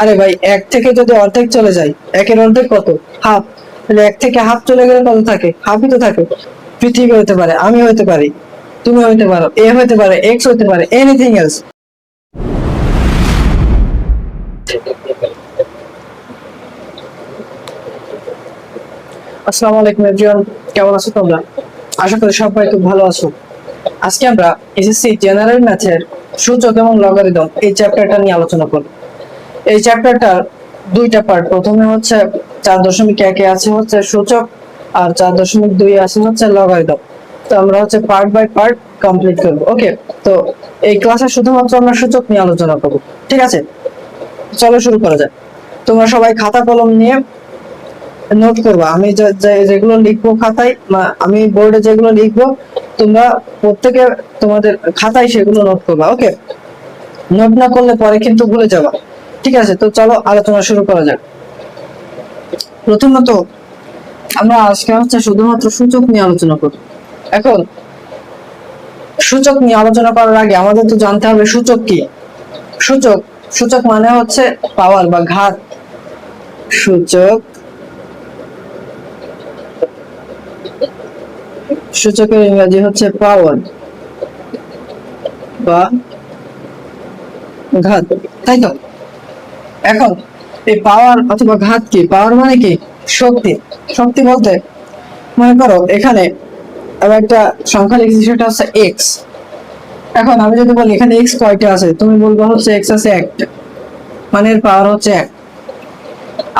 আরে ভাই, এক থেকে যদি অর্ধেক চলে যায়, একের অর্ধেক কত? হাফ। তাহলে এক থেকে হাফ চলে গেলে কত থাকে? হাফই তো থাকে। পৃথিবী হতে পারে, আমি হতে পারি, তুমি হতে পারো, এ হতে পারে, এক্স হতে পারে, এনিথিং এলস। আসসালামু আলাইকুম এভরিওয়ান, কেমন আছো তোমরা? আশা করি সবাই খুব ভালো আছো। আজকে আমরা এসএসসি জেনারেল ম্যাথের সূচক এবং লগারিদম এই চ্যাপ্টারটা নিয়ে আলোচনা করব। এই চ্যাপ্টারটার দুইটা পার্ট। প্রথমে হচ্ছে 4.1 আছে হচ্ছে সূচক, আর 4.2 আছে হচ্ছে লগারিদম। তো আমরা হচ্ছে পার্ট বাই পার্ট কমপ্লিট করব। ওকে, তো এই ক্লাসে শুধুমাত্র আমরা সূচক নিয়ে আলোচনা করব, ঠিক আছে? চলো শুরু করা যাক। তোমরা সবাই খাতা কলম নিয়ে নোট করবা। আমি যেগুলো লিখবো খাতায়, আমি বোর্ডে যেগুলো লিখবো, তোমরা প্রত্যেকে তোমাদের খাতায় সেগুলো নোট করবা। ওকে, নোট না করলে পরে কিন্তু ভুলে যাবা, ঠিক আছে? তো চলো আলোচনা শুরু করা যাক। প্রথমত আমরা আজকে হচ্ছে শুধুমাত্র সূচক নিয়ে আলোচনা করব। এখন সূচক নিয়ে আলোচনা করার আগে আমাদের তো জানতে হবে সূচক কি। সূচক সূচক মানে হচ্ছে পাওয়ার বা ঘাত। সূচক, সূচকের ইংরেজি হচ্ছে পাওয়ার বা ঘাত, তাই তো? এখন এই পাওয়ার অথবা ঘাত কি? পাওয়ার মানে কি? শক্তি। শক্তি বলতে মনে করো এখানে আমি একটা সংখ্যা লিখছি, সেটা হচ্ছে এক্স। এখন আমি যদি বলি এখানে এক্স কয়টা আছে, তুমি বলবো হচ্ছে এক্স আছে একটা, মানে এর পাওয়ার হচ্ছে এক।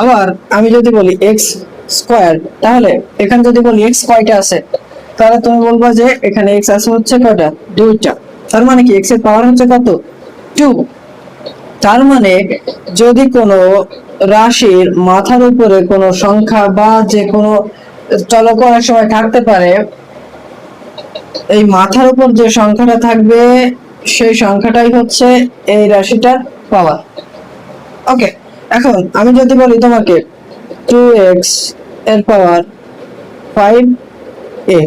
আবার আমি যদি বলি এক্স স্কোয়ার, তাহলে এখানে যদি বলি এক্স কয়টা আছে, তাহলে তুমি বলবো যে এখানে এক্স আছে হচ্ছে কয়টা? দুইটা। তার মানে কি এক্স এর পাওয়ার হচ্ছে কত? টু। তার মানে যদি কোনো রাশির মাথার উপরে কোনো সংখ্যা বা যে কোনো চলক অনেক সময় থাকতে পারে, এই মাথার উপর যে সংখ্যাটা থাকবে সেই সংখ্যাটাই হচ্ছে এই রাশিটার পাওয়ার। ওকে, এখন আমি যদি বলি তোমাকে 2x এর পাওয়ার 5a,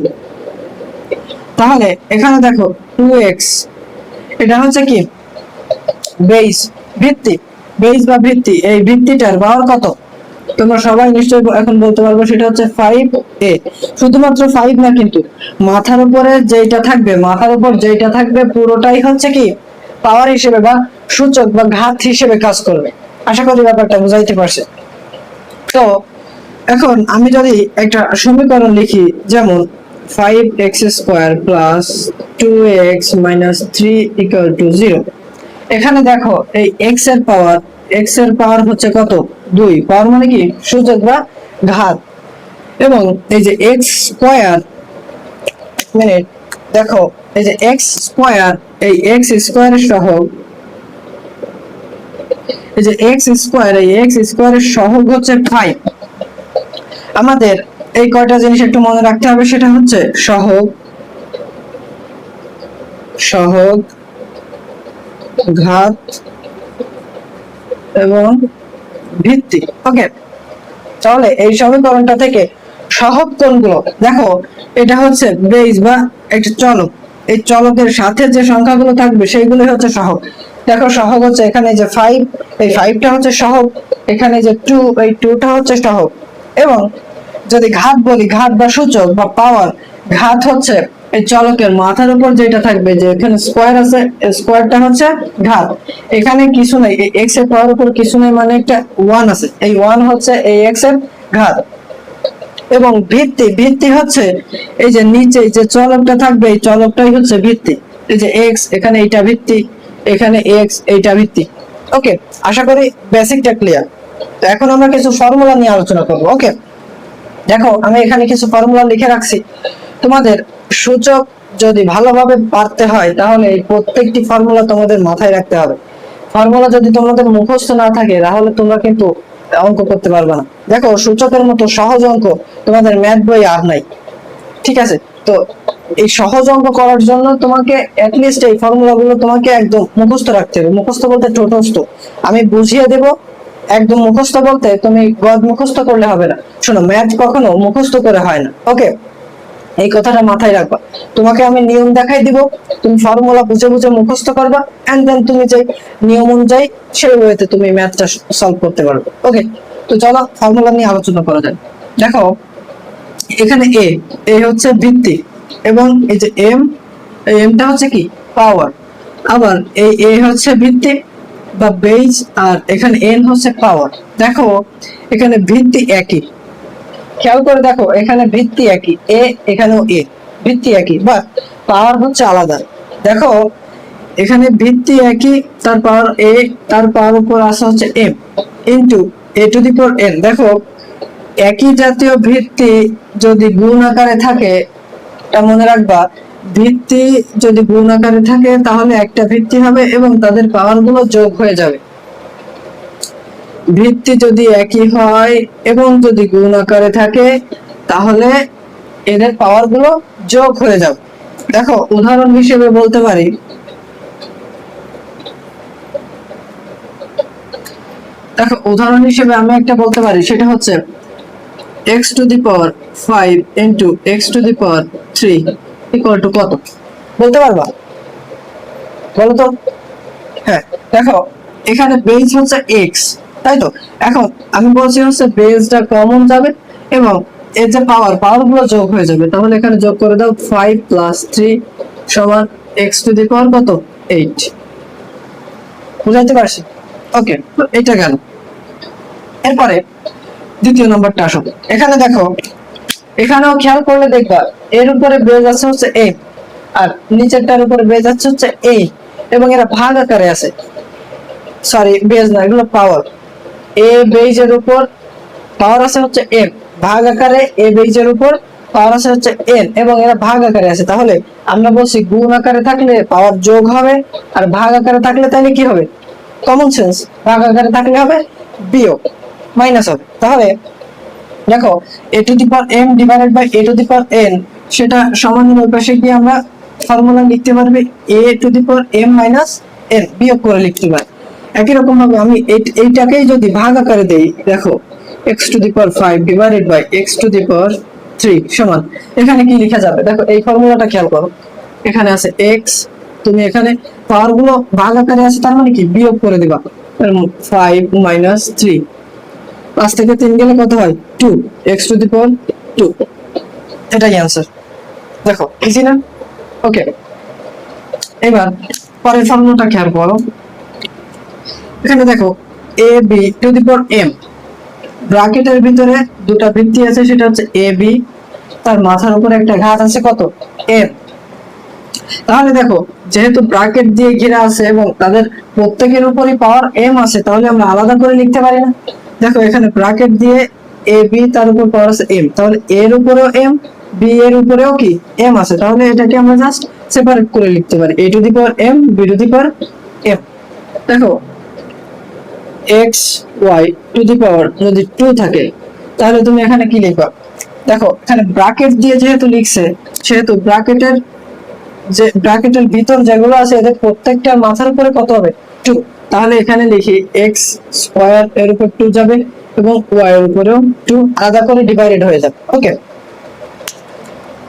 তাহলে এখানে দেখো 2x এটা হচ্ছে কি? বেস, ভিত্তি। বেস বা ভিত্তি, এই ভিত্তিটার পাওয়ার কত? তোমরা সবাই নিশ্চয়ই এখন বলতে পারবো সেটা হচ্ছে 5a। শুধুমাত্র 5 না, কিন্তু মাথার উপরে যেটা থাকবে, মাথার উপর যেটা থাকবে পুরোটাই হচ্ছে কি? পাওয়ার হিসেবে বা সূচক বা ঘাত হিসেবে কাজ করবে। আশা করি ব্যাপারটা বুঝাইতে পারছে। তো এখন আমি যদি একটা সমীকরণ লিখি, যেমন 5x² প্লাস 2x - 3 = 0। এখানে দেখো এই x এর পাওয়ার হচ্ছে কত? 2। পাওয়ার মানে কি? সূচক বা ঘাত। এবং এই যে এক্স স্কোয়ার, মানে দেখো এই যে এক্স স্কোয়ার, এই এক্স স্কোয়ারের সহগ, এই যে এক্স স্কোয়ার, এই এক্স স্কোয়ারের সহগ হচ্ছে 5। আমাদের এই কয়টা জিনিস একটু মনে রাখতে হবে, সেটা হচ্ছে সহগ, সহগ, ঘাত এবং ভিত্তি। ওকে, তাহলে এই সমীকরণটা থেকে সহগ কোনগুলো? দেখো এটা হচ্ছে বেস বা একটা চলক। এই চলকের সাথে যে সংখ্যাগুলো থাকবে সেইগুলো হচ্ছে সহগ। দেখো সহগ হচ্ছে এখানে যে 5, এই 5টা হচ্ছে সহগ। এখানে যে 2, এই 2টা হচ্ছে সহগ। এবং যদি ঘাত বলি, ঘাত বা সূচক বা পাওয়ার, ঘাত হচ্ছে এই চলকের মাথার উপর যেটা থাকবে, যে এখানে স্কোয়ার আছে, স্কোয়ারটা হচ্ছে ঘাত। এখানে কিছু নাই, এই এক্স এর পাওয়ার উপর কিছু নাই, মানে একটা 1 আছে, এই 1 হচ্ছে এই এক্স এর ঘাত। এবং ভিত্তি, ভিত্তি হচ্ছে এই যে নিচে যে চলকটা থাকবে, এই চলকটাই হচ্ছে ভিত্তি। এই যে এক্স, এখানে এইটা ভিত্তি, এখানে এক্স, এইটা ভিত্তি। ওকে, আশা করি বেসিকটা ক্লিয়ার। তো এখন আমরা কিছু ফর্মুলা নিয়ে আলোচনা করব। ওকে, দেখো আমি এখানে কিছু ফর্মুলা লিখে রাখছি। তোমাদের সূচক যদি ভালোভাবে পারতে হয়, তাহলে এই প্রত্যেকটি ফর্মুলা তোমাদের মাথায় রাখতে হবে। ফর্মুলা যদি তোমাদের মুখস্থ না থাকে, তাহলে তোমরা কিন্তু অঙ্ক করতে পারবে না। দেখো সূচকের মতো সহজ অঙ্ক তোমাদের ম্যাথ বই আর নাই, ঠিক আছে? তো এই সহজ অঙ্ক করার জন্য তোমাকে অ্যাটলিস্ট এই ফর্মুলাগুলো তোমাকে একদম মুখস্থ রাখতে হবে। মুখস্থ বলতে ঠোঁটস্থ, আমি বুঝিয়ে দেব। একদম মুখস্থ বলতে তুমি গদ মুখস্থ করলে হবে না। শোনো, ম্যাথ কখনো মুখস্থ করে হয় না। ওকে, এই কথাটা মাথায় রাখবা। তোমাকে আমি নিয়ম দেখাই দিব, তুমি ফর্মুলা বুঝে বুঝে মুখস্থ করবা, এন্ড দেন তুমি যে নিয়ম অনুযায়ী সেই ওয়েতে তুমি ম্যাথটা সলভ করতে পারবে। ওকে, তো চলো ফর্মুলা নিয়ে আলোচনা করা যাক। দেখো এখানে এ হচ্ছে ভিত্তি, এবং এই যে এমটা হচ্ছে কি পাওয়ার। আবার এই এ হচ্ছে ভিত্তি বা বেজ, আর এখানে এন হচ্ছে পাওয়ার। দেখো এখানে ভিত্তি একই, খেয়াল করে দেখো এখানে ভিত্তি একই, এখানেও ভিত্তি একই, বা পাওয়ার হচ্ছে আলাদা। দেখো এখানে ভিত্তি একই, তার পাওয়ার তার পাওয়ার উপর আসা হচ্ছে এম ইন্টু a⁴n। দেখো একই জাতীয় ভিত্তি যদি গুণ আকারে থাকে, তা মনে রাখবা, ভিত্তি যদি গুণ আকারে থাকে তাহলে একটা ভিত্তি হবে এবং তাদের পাওয়ার গুলো যোগ হয়ে যাবে। ভিত্তি যদি একই হয় এবং যদি গুণ আকারে থাকে তাহলে এদের পাওয়ার গুলো যোগ হয়ে যাবে। দেখো উদাহরণ হিসেবে বলতে পারি, দেখো উদাহরণ হিসেবে আমি একটা বলতে পারি, সেটা হচ্ছে x⁵ into x⁵ equal to কত, বলতে পারবা? বলো তো। হ্যাঁ, দেখো এখানে বেস হচ্ছে x, তাই তো। এখন আমি বলছি হচ্ছে বেসটা কমন যাবে এবং এর যে পাওয়ার গুলো যোগ হয়ে যাবে। তাহলে এখানে যোগ করে দাও 5 + 3 সমান x⁵ কত 8। বুঝাইতে পারছি? ওকে, তো এটা গেল। এরপরে দ্বিতীয় নম্বরটা আসো। এখানে দেখো, এখানেও খেয়াল করলে দেখবা এর উপরে বেজ আছে হচ্ছে a, আর নিচেরটার উপরে বেজ আছে হচ্ছে a, এবং এরা ভাগ আকারে আছে। সরি, বেজ না, এগুলো পাওয়ার। এ বেজের উপর পাওয়ার আছে হচ্ছে m, ভাগ আকারে এ বেজের উপর পাওয়ার আছে হচ্ছে n, এবং এরা ভাগ আকারে আছে। তাহলে আমরা বলছি গুণ আকারে থাকলে পাওয়ার যোগ হবে, আর ভাগ আকারে থাকলে তাহলে কি হবে? কমন সেন্স, ভাগ আকারে থাকলে হবে বিয়োগ, মাইনাস হবে। তাহলে দেখো a⁴m ডিভাইডেড বাই a⁴n, সেটা সমান ওই পাশে গিয়ে আমরা ফর্মুলা লিখতে পারবে a⁴m - n, বিয়োগ করে লিখতে পারি। একই রকম ভাবে আমি এইটাকেই যদি ভাগ আকারে দেই, দেখো x⁵ ডিভাইডেড বাই x⁵ সমান, এখানে কি লেখা যাবে? দেখো এই ফর্মুলাটা খেয়াল করো, এখানে আছে x, তুমি এখানে পাওয়ার গুলো ভাগ আকারে আছে, তার মানে কি বিয়োগ করে দিবা, 5 - 3, 5 থেকে 3 গেলে কত হয়? 2, x⁵2। এটাই অ্যান্সার। দেখো ইজি না? ওকে, এবার পরের ফর্মুলাটা খেয়াল করো। এখানে দেখো ab⁴m, ব্র্যাকেটের ভিতরে দুটো ভিত্তি আছে, সেটা হচ্ছে ab, তার মাথার উপরে একটা ঘাত আছে কত m। তাহলে দেখো যেহেতু ব্র্যাকেট দিয়ে ঘেরা আছে এবং তাদের প্রত্যেকের উপরই পাওয়ার m আছে, তাহলে আমরা আলাদা করে লিখতে পারি না। দেখো এখানে ব্র্যাকেট দিয়ে ab, তার উপর পাওয়ার আছে m, তাহলে এর উপরেও m, b এর উপরেও কি m আছে, তাহলে এটাকে আমরা জাস্ট সেপারেট করে লিখতে পারি a⁴m b⁴m। দেখো x y টু দি পাওয়ার যদি 2 থাকে তাহলে তুমি এখানে কি লিখবা? দেখো এখানে ব্র্যাকেট দিয়ে যেহেতু লিখছে, সেহেতু ব্র্যাকেটের ভিতর যেগুলো আছে এদের প্রত্যেকটার মাথার উপরে কত হবে? 2। তাহলে এখানে লিখি x² এর উপর 2 যাবে এবং y এর উপরেও 2, আলাদা করে ডিভাইডেড হয়ে যাবে। ওকে,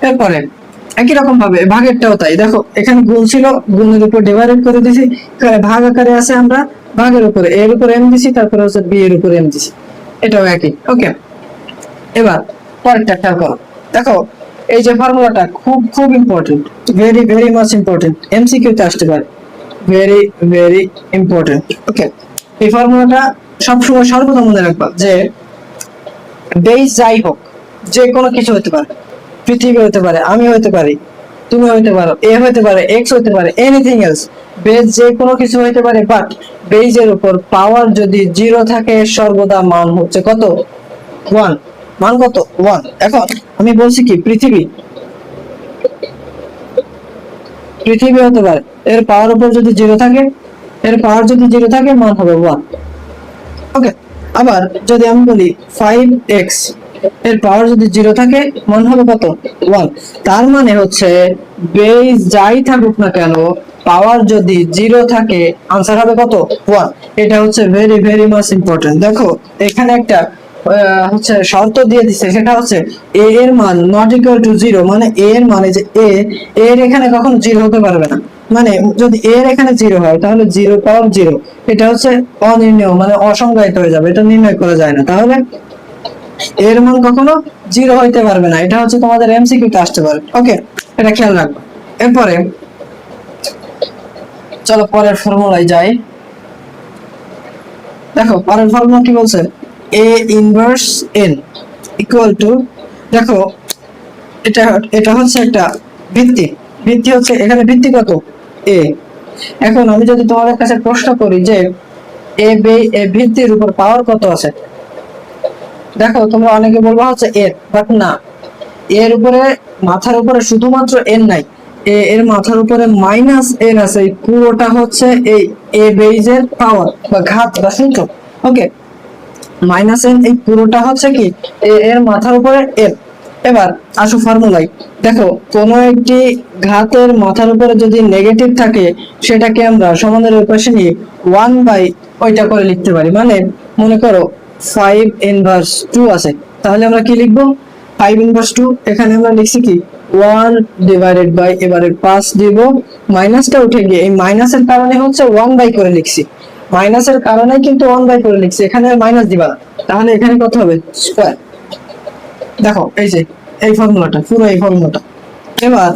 এরপরে একই রকম ভাবে ভাগেরটাও তাই। দেখো এখানে গুণ ছিল, গুণের উপর ডিভাইডেড করে দিয়েছি, এখানে ভাগ আকারে আছে, আমরা ভাগের উপরে এর উপর m দিছি, তারপরে হচ্ছে b এর উপর m দিছি, এটাও একই। ওকে, এবার পরেরটা খেয়াল করো। দেখো এই যে ফর্মুলাটা খুব খুব important, very very much important, MCQ তে আসতে পারে, ভেরি ভেরি ইম্পর্টেন্ট। ওকে, এই ফর্মুলাটা সবসময় সর্বদা মনে রাখবা যে বেস যাই হোক, যে কোনো কিছু হতে পারে, পৃথিবী হতে পারে, আমি হতে পারি, তুমি হতে পারো, এ হতে পারে, এক্স হতে পারে, এনিথিং এলস, বেস যে কোনো কিছু হতে পারে, বাট বেজের উপর পাওয়ার যদি 0 থাকে সর্বদা মান হচ্ছে কত? 1। মান কত? 1। এখন আমি বলছি কি পৃথিবী হতে পারে, এর পাওয়ার উপর যদি 0 থাকে, এর পাওয়ার যদি 0 থাকে মান হবে 1। ওকে, আবার যদি আমি বলি 5x, এর পাওয়ার যদি 0 থাকে মান হবে কত? 1। তার মানে হচ্ছে বেস যাই থাকুক না কেন, পাওয়ার যদি 0 থাকে আনসার হবে কত? 1। এটা হচ্ছে ভেরি ভেরি মাচ ইম্পর্টেন্ট। দেখো এখানে একটা হচ্ছে শর্ত দিয়ে দিচ্ছে, সেটা হচ্ছে এ এর মান নট ইকুয়াল টু জিরো, মানে এ এর মানে যে এর এখানে কখনো জিরো হতে পারবে না। মানে যদি এর এখানে জিরো হয় তাহলে জিরো পাওয়ার জিরো, এটা হচ্ছে অনির্ণেয়, মানে অসংজ্ঞায়িত হয়ে যাবে, এটা নির্ণয় করা যায় না। তাহলে এর মান কখনো জিরো হইতে পারবে না, এটা হচ্ছে তোমাদের এমসিকিউ তে আসতে পারে। ওকে, এটা খেয়াল রাখবে। এরপরে চলো পরের ফর্মুলায় যাই। দেখো পরের ফর্মুলা কি বলছে, A inverse N equal to, দেখো এটা এটা হচ্ছে একটা ভিত্তি, ভিত্তি হচ্ছে এখানে ভিত্তি কত এ। এখন আমি যদি তোমাদের কাছে প্রশ্ন করি যে এ ভিত্তির উপর পাওয়ার কত আছে, দেখো তোমরা অনেকে বলবা হচ্ছে এর, বাট না, এর উপরে মাথার উপরে শুধুমাত্র এন নাই, এর মাথার উপরে মাইনাস এন আছে, এই পুরোটা হচ্ছে এই এ বেজের পাওয়ার বা ঘাত বা সূচক। ওকে, মাইনাস এন এই পুরোটা হচ্ছে কি এর মাথার উপরে এন। এবার আসো ফর্মুলায়, দেখো কোন একটি ঘাতের মাথার উপরে যদি নেগেটিভ থাকে সেটাকে আমরা সমানের ওই পাশে নিয়ে 1/, ওইটা করে লিখতে পারি। মানে মনে করো 5 ইনভার্স 2 আছে, তাহলে আমরা কি লিখবো 5 ইনভার্স 2, এখানে আমরা লিখছি কি 1 ডিভাইডেড বাই, এবারে 5 দিব, মাইনাসটা উঠে গিয়ে এই মাইনাসের কারণে হচ্ছে 1/, করে লিখছি, মাইনাসের কারণে কিন্তু 1/, করে লিখছি, এখানে মাইনাস দিবা না, তাহলে এখানে কত হবে স্কয়ার। দেখো এই যে এই ফর্মুলাটা, পুরো এই ফর্মুলাটা। এবার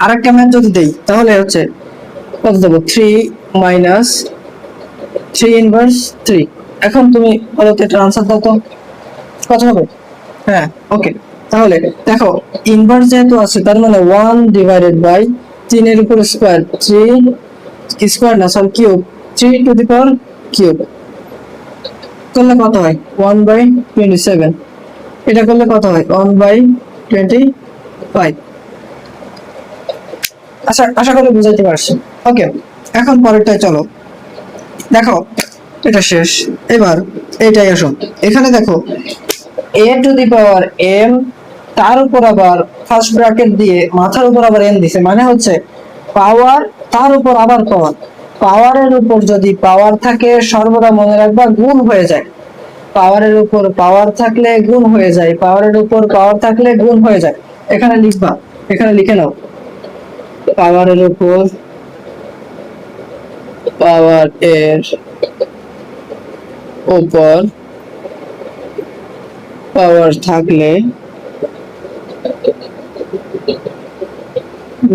আরেকটা ম্যাথ যদি দেই তাহলে হচ্ছে কত দেবো, 3 মাইনাস 3 ইনভার্স 3। এখন তুমি বলো তো এটা আনসার দাও তো কত হবে। হ্যাঁ ওকে, তাহলে দেখো ইনভার্স যেহেতু আছে তার মানে 1 ডিভাইডেড বাই 3 এর উপর স্কয়ার, 3 স্কয়ার না sorry cube, 3 two the power cube করলে কত হয় 1/27, এটা করলে কত হয় 1/25। আশা করি বুঝাইতে পারছি। ওকে, এখন পরেরটা চলো, দেখো এটা শেষ, এবার এইটাই আসো। এখানে দেখো a to the power m, তার উপর আবার ফার্স্ট ব্র্যাকেট দিয়ে মাথার উপর আবার n দিছে, মানে হচ্ছে পাওয়ার তার উপর আবার পাওয়ার, পাওয়ারের উপর যদি পাওয়ার থাকে সর্বদা মনে রাখবা গুণ হয়ে যায়, পাওয়ারের উপর পাওয়ার থাকলে গুণ হয়ে যায়, পাওয়ারের উপর পাওয়ার থাকলে গুণ হয়ে যায়। এখানে লিখবা, এখানে লিখে নাও পাওয়ারের উপর পাওয়ার এর উপর পাওয়ার থাকলে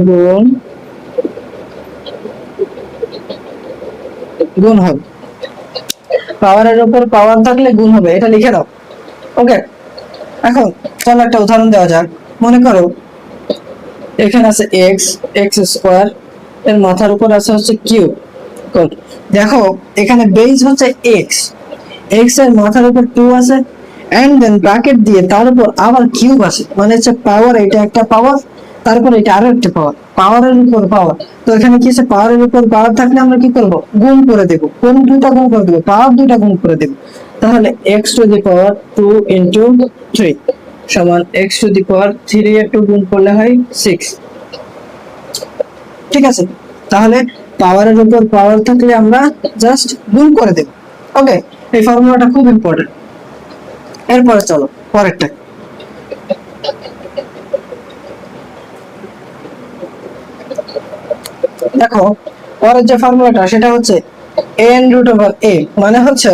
গুণ গুণ হবে, পাওয়ারের উপর পাওয়ার থাকলে গুণ হবে, এটা লিখে দাও। ওকে, এখন চলো একটা উদাহরণ দেওয়া যাক। মনে করো এখানে আছে এক্স স্কোয়ার, এর মাথার উপর আছে হচ্ছে কিউব। দেখো এখানে বেস হচ্ছে এক্স, এক্স এর মাথার উপর 2 আছে, এন্ড দেন ব্র্যাকেট দিয়ে তার উপর আবার কিউব আছে, মানে হচ্ছে পাওয়ার, এটা একটা পাওয়ার, তারপর এটা আরো একটা পাওয়ার, পাওয়ারের উপর পাওয়ার। তো এখানে কি আছে, পাওয়ারের উপর পাওয়ার থাকলে আমরা কি করব, গুণ করে দেব, কোন দুটো গুণ করে দেব, পাওয়ার দুটো গুণ করে দেব। তাহলে x two the power 2 into 3 সমান x টু দি পাওয়ার 3 এর 2 গুণ করলে হয় 6। ঠিক আছে, তাহলে পাওয়ারের উপর পাওয়ার থাকলে আমরা জাস্ট গুণ করে দেব। ওকে, এই ফর্মুলাটা খুব ইম্পর্টেন্ট। এরপরে চলো পরেরটা, দেখো পরের যে ফর্মুলাটা সেটা হচ্ছে n রুট ওভার a, মানে হচ্ছে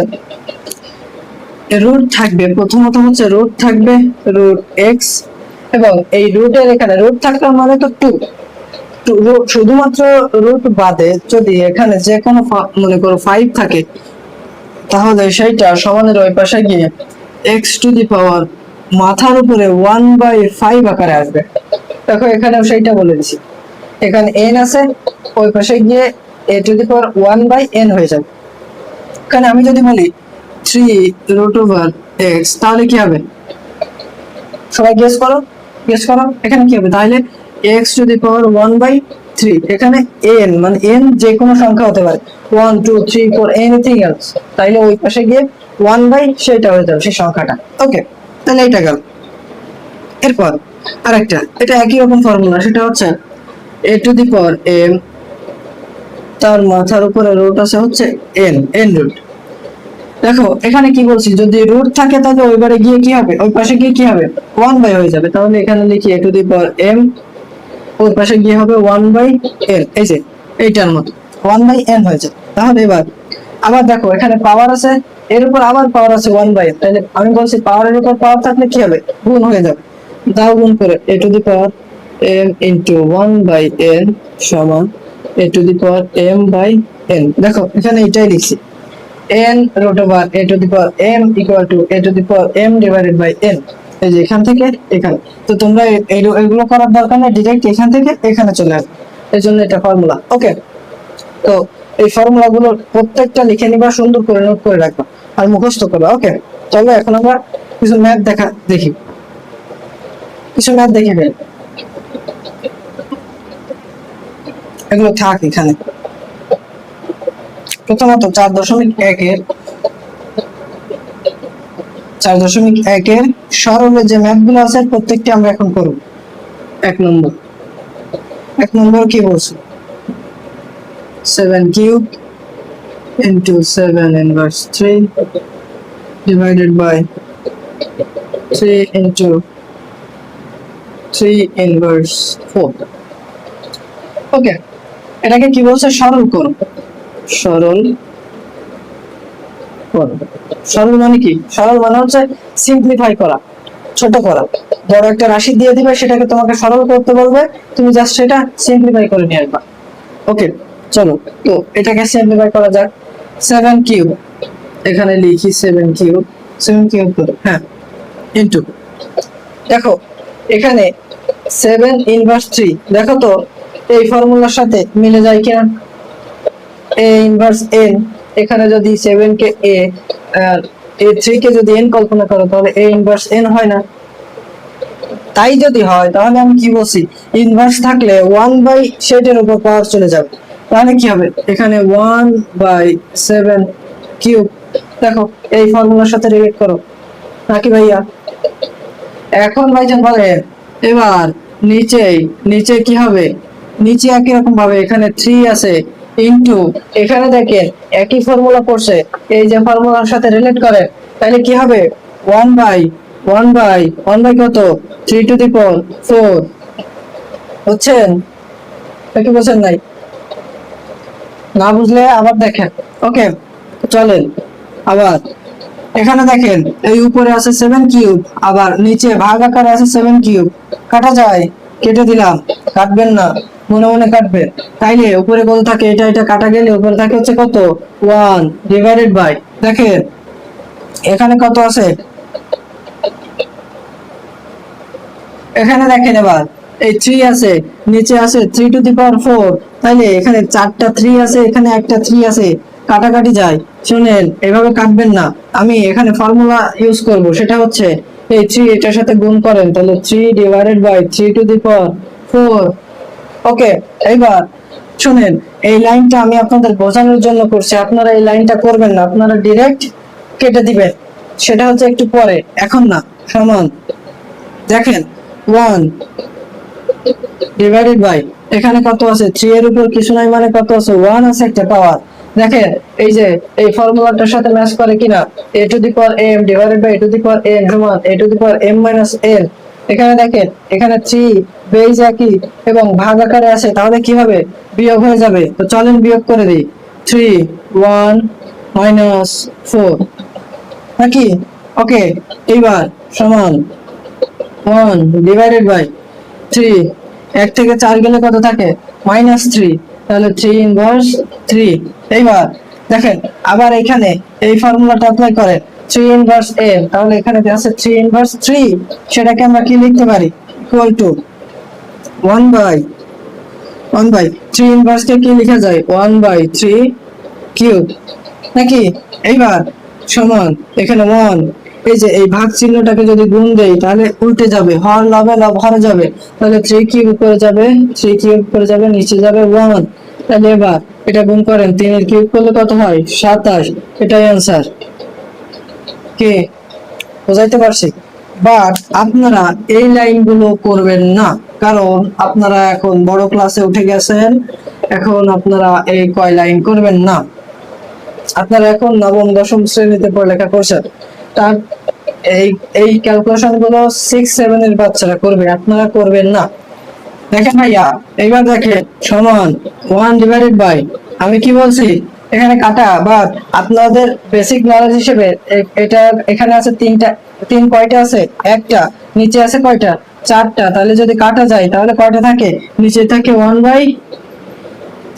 রুট থাকবে, প্রথমত হচ্ছে রুট থাকবে রুট x, এবং এই রুটের এখানে রুট থাকার মানে তো 2, শুধুমাত্র রুট বাদে যদি এখানে যে কোনো মনে করো 5 থাকে তাহলে সেইটা সমানের ওই পাশে গিয়ে x টু দি পাওয়ার মাথার উপরে 1/5 আকারে আসবে। দেখো এখানেও সেইটা বলে দিছি, এখানে n আছে, ওই পাশে গিয়ে a to the power 1/n হয়ে যাবে। এখানে আমি যদি বলি 3 রুট ওভার x, তাহলে কি হবে সবাই গেস করো, গেস করো এখানে কি হবে, তাহলে x টু দি পাওয়ার 1/3, এখানে n মানে n যে কোনো সংখ্যা হতে পারে, 1 2 3 4 এনিথিং এলস, তাইলে ওই পাশে গিয়ে 1/, সেটা হয়ে যাবে সেই সংখ্যাটা। ওকে, তাহলে এটা গেল। এরপর আরেকটা, এটা একই রকম ফর্মুলা, সেটা হচ্ছে a to the power m, তার মাথার উপরে রুট আছে হচ্ছে n রুট, দেখো এখানে কি বলছি, যদি রুট থাকে তাহলে ওইবারে গিয়ে কি হবে, ওই পাশে গিয়ে কি হবে 1 বাই হয়ে যাবে। তাহলে এখানে লিখি a to the power m, ওই পাশে গিয়ে হবে 1/n, এই যে এইটার মতো 1/n হয়ে যাবে। তাহলে এবার আবার দেখো এখানে পাওয়ার আছে, এর উপর আবার পাওয়ার আছে 1/n, তাহলে আমি বলছি পাওয়ারের উপর পাওয়ার থাকলে কি হবে, গুণ হয়ে যাবে। দাও গুণ করে a to the power m into 1/n সমান a to the power m/n। দেখো এখানে এটাই লিখছি, n root over a to the power m equal to a to the power m divided by n। এই যে এখান থেকে এখানে, তো তোমরা এগুলো করার দরকার নেই, ডাইরেক্ট এখান থেকে এখানে চলে আসবে, এই জন্য এটা ফর্মুলা। ওকে, তো এই ফর্মুলা গুলো প্রত্যেকটা লিখে নিবা, সুন্দর করে নোট করে রাখবা আর মুখস্থ করবা। ওকে, চলো এখন আমরা কিছু ম্যাথ দেখি, কিছু ম্যাথ দেখে ফেলি, এগুলো থাক এখানে। প্রথমত 4.1 সরলের যে ম্যাথ গুলো আছে প্রত্যেকটি আমরা এখন করব। এক নম্বর কি বলছে, 7 cube into 7 inverse 3 divided by 3 into 3 inverse 4। ওকে, এটাকে কি বলছে, সরল করো। সরল সরল মানে কি, সরল মানে হচ্ছে সিম্পলিফাই করা, ছোট করা। বড় একটা রাশি দিয়ে দিবে, সেটাকে তোমাকে সরল করতে বলবে, তুমি জাস্ট সেটা সিম্পলিফাই করে নিয়ে আসবা। ওকে, চলো তো এটাকে সিম্পলিফাই করা যাক। 7 কিউব, এখানে লিখি 7 কিউব, 7 কিউব করো, হ্যাঁ, ইনটু, দেখো এখানে 7 ইনভার্স 3, দেখো তো এই ফর্মুলার সাথে মিলে যায় কিনা। a ইনভার্স n, এখানে যদি 7 কে a আর a3 কে যদি n কল্পনা করো তাহলে a ইনভার্স n হয় না। তাই যদি হয় তাহলে আমি কি বলছি, ইনভার্স থাকলে 1 বাই সেটের উপর পাওয়ার চলে যাবে, তাহলে কি হবে, এখানে 1/7 কিউব। দেখো এই ফর্মুলার সাথে রিলেট করো নাকি ভাইয়া। এখন ভাইজান বলে এবার নিচে কি হবে, নিচে একই রকম ভাবে এখানে 3 আছে ইনটু, এখানে দেখেন একই ফর্মুলা পড়ছে, এই যে ফর্মুলার সাথে রিলেট করে, তাহলে কি হবে 1/1 কত, 3 টু দি পাওয়ার 4। বুঝছেন নাকি বুঝছেন নাই, না বুঝলে আবার দেখেন। ওকে, চলেন আবার এখানে দেখেন, এই উপরে আছে 7 কিউব, আবার নিচে ভাগ আকারে আছে 7 কিউব, কাটা যায়, কেটে দিলাম, কাটবেন না, মনে মনে কাটবেন। তাইলে উপরে কত থাকে, এটা কাটা গেলে উপরে থাকে হচ্ছে কত 1 ডিভাইডেড বাই, দেখেন এখানে কত আছে, এখানে দেখেন এবার এই 3 আছে, নিচে আছে 3 টু দি পাওয়ার 4, তাইলে এখানে 4টা 3 আছে, এখানে একটা 3 আছে, কাটাকাটি যায়। শুনেন এভাবে কাটবেন না, আমি এখানে ফর্মুলা ইউজ করব, সেটা হচ্ছে এই 3 এটার সাথে গুণ করেন, তাহলে 3 ডিভাইডেড বাই 3 টু দি পাওয়ার 4। ওকে, এবার শুনেন এই লাইনটা আমি আপনাদের বোঝানোর জন্য করছি, আপনারা এই লাইনটা করবেন না, আপনারা ডাইরেক্ট কেটে দিবেন, সেটা হচ্ছে একটু পরে, এখন না। সমান, দেখেন 1 ডিভাইডেড বাই, এখানে কত আছে 3 এর উপর কিছু নাই মানে কত আছে 1 আছে একটা পাওয়ার। দেখেন এই যে এই ফর্মুলাটার সাথে ম্যাচ করে কিনা, a to the power m divided by a to the power n সমান a to the power m minus n। এখানে দেখেন এখানে 3 বেজ একই এবং ভাগ আকারে আছে, তাহলে কি হবে, বিয়োগ হয়ে যাবে। তো চলেন বিয়োগ করে দিই, 3 1 মাইনাস 4 নাকি। ওকে, এইবার সমান 1 ডিভাইডেড বাই 3, 1 থেকে 4 গেলে কত থাকে -3, তাহলে 3 ইনভার্স 3। এইবার দেখেন আবার এখানে এই ফর্মুলাটা অ্যাপ্লাই করে 3 ইনভার্স n, তাহলে এখানে আছে 3 ইনভার্স 3, সেটাকে আমরা কি লিখতে পারি, ইকুয়াল টু 1/3 ইনভার্স কে কি লেখা যায় 1/3 কিউব নাকি। এইবার সমান এখানে 1, এই যে এই ভাগ চিহ্নটাকে যদি গুণ দেই তাহলে উল্টে যাবে, হর লবে লব হরে যাবে, তাহলে 3 কিউব উপরে যাবে, 3 কিউব উপরে যাবে, নিচে যাবে 1। তাহলে এবার এটা গুণ করেন, 3 এর কিউব করলে কত হয় 27, এটাই आंसर। কে বুঝাইতে পারছি। বাট আপনারা এই লাইনগুলো করবেন না, কারণ আপনারা এখন বড় ক্লাসে উঠে গেছেন, এখন আপনারা এই কয় লাইন করবেন না। আপনারা এখন নবম দশম শ্রেণীতে পড়ালেখা করছেন, তার এই এই ক্যালকুলেশন গুলো 6-7 এর বাচ্চারা করবে, আপনারা করবেন না। দেখেন ভাইয়া, এইবার দেখেন সমান 1/, আমি কি বলছি এখানে কাটা, বাট আপনাদের বেসিক নলেজ হিসেবে এটা এখানে আছে তিনটা, তিন কয়টা আছে? একটা। নিচে আছে কয়টা? চারটা। তাহলে যদি কাটা যায় তাহলে কয়টা থাকে? নিচে থাকে 1/,